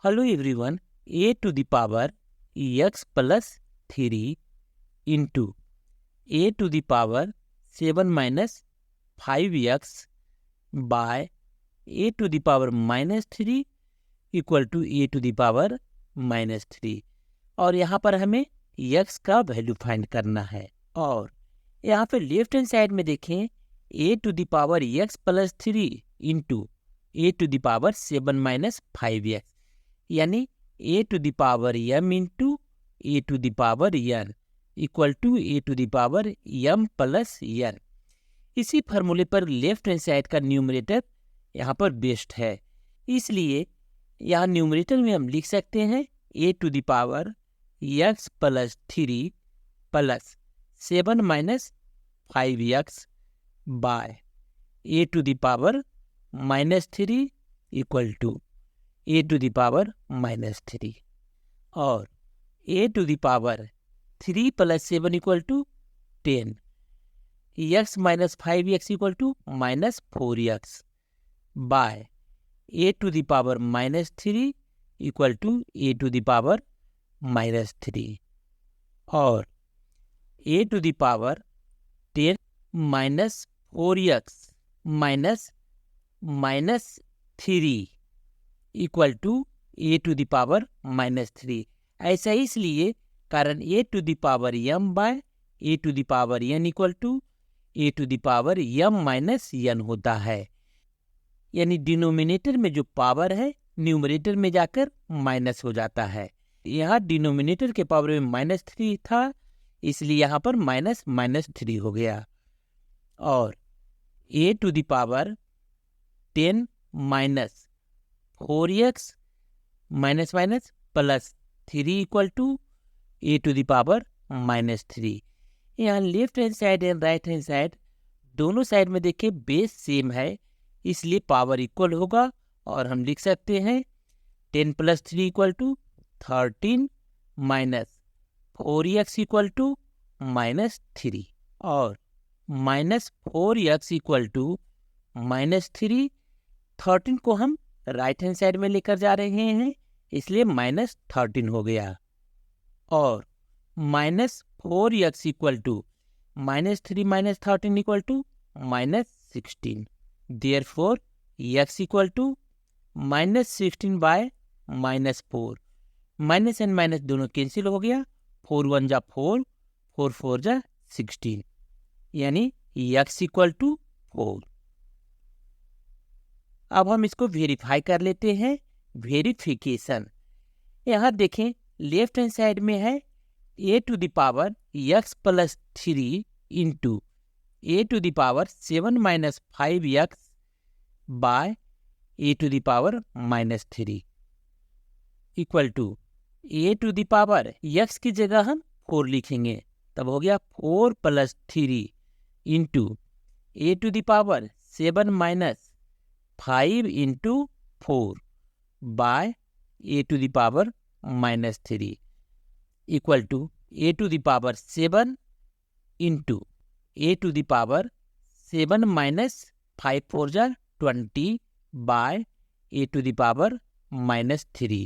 Hello everyone, a to the power x plus 3 into a to the power 7 minus 5x by a to the power minus 3 equal to a to the power minus 3। और यहाँ पर हमें x का value find करना है। और यहाँ पे लेफ्ट हैंड साइड में देखें a to the power x plus 3 into a to the power 7 minus 5x, यानी a to the power m into a to the power n equal to a to the power m plus n। इसी फार्मूले पर left hand side का numerator यहाँ पर best है, इसलिए यहाँ न्यूमरेटर में हम लिख सकते हैं a to the power x plus 3 plus 7 minus 5x by a to the power minus 3 equal to a to the power minus 3। और a to the power 3 plus 7 equal to 10, x minus 5x equal to minus 4x by a to the power minus 3 equal to a to the power minus 3। और a to the power 10 minus 4x minus minus 3 equal to a to the power minus 3। ऐसा इसलिए कारण a to the power m by a to the power n equal to a to the power m minus n होता है, यानी denominator में जो power है numerator में जाकर माइनस हो जाता है। यहाँ डिनोमिनेटर के पावर में माइनस 3 था, इसलिए यहाँ पर माइनस माइनस 3 हो गया। और a to the power 10 minus 4x minus minus plus 3 equal to a to the power minus 3। यहाँ left hand side and right hand side दोनों साइड में देखिए बेस सेम है, इसलिए पावर इक्वल होगा और हम लिख सकते हैं 10 plus 3 equal to 13 minus 4x equal to minus 3। और minus 4x equal to minus 3, 13 को हम राइट हैंड साइड में लेकर जा रहे हैं, इसलिए माइनस 13 हो गया। और minus 4x equal to minus 3 minus 13 equal to minus 16। Therefore x equal to minus 16 by minus 4। Minus and minus दोनों कैंसिल हो गया, 4 1 जा 4, 4 4 जा 16, यानी x इक्वल टू 4। अब हम इसको वेरीफाई कर लेते हैं। वेरिफिकेशन यहाँ देखें लेफ्ट हैंड साइड में है a to the power x plus 3 into a to the power 7 minus 5x by a to the power minus 3 equal to a to the power x की जगह हम 4 लिखेंगे, तब हो गया 4 plus 3 into a to the power 7 minus 5 into 4 by a to the power minus 3 equal to a to the power 7 into a to the power 7 minus 5 4 जा 20 by a to the power minus 3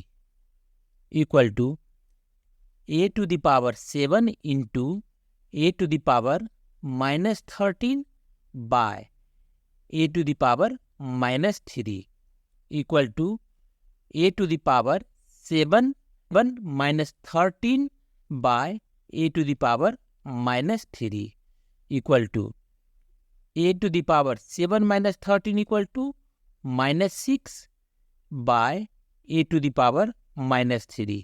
equal to a to the power 7 into a to the power minus 13 by a to the power minus 3 equal to a to the power 7 1 minus 13 by a to the power minus 3 equal to a to the power 7 minus 13 equal to minus 6 by a to the power minus 3।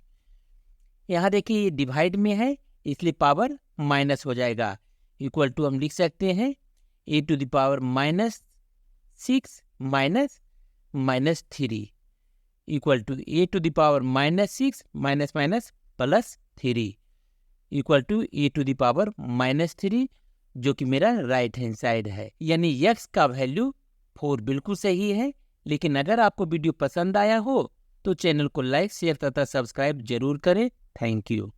यहाँ देखिए ये divide में है, इसलिए power minus हो जाएगा। Equal to हम लिख सकते हैं a to the power minus 6 minus minus 3 equal to a to the power minus 6 minus minus plus 3 equal to a to the power minus 3, जो कि मेरा राइट हैंड साइड है। यानी x का वैल्यू 4 बिल्कुल सही है। लेकिन अगर आपको वीडियो पसंद आया हो तो चैनल को लाइक शेयर तथा सब्सक्राइब जरूर करें। Thank you.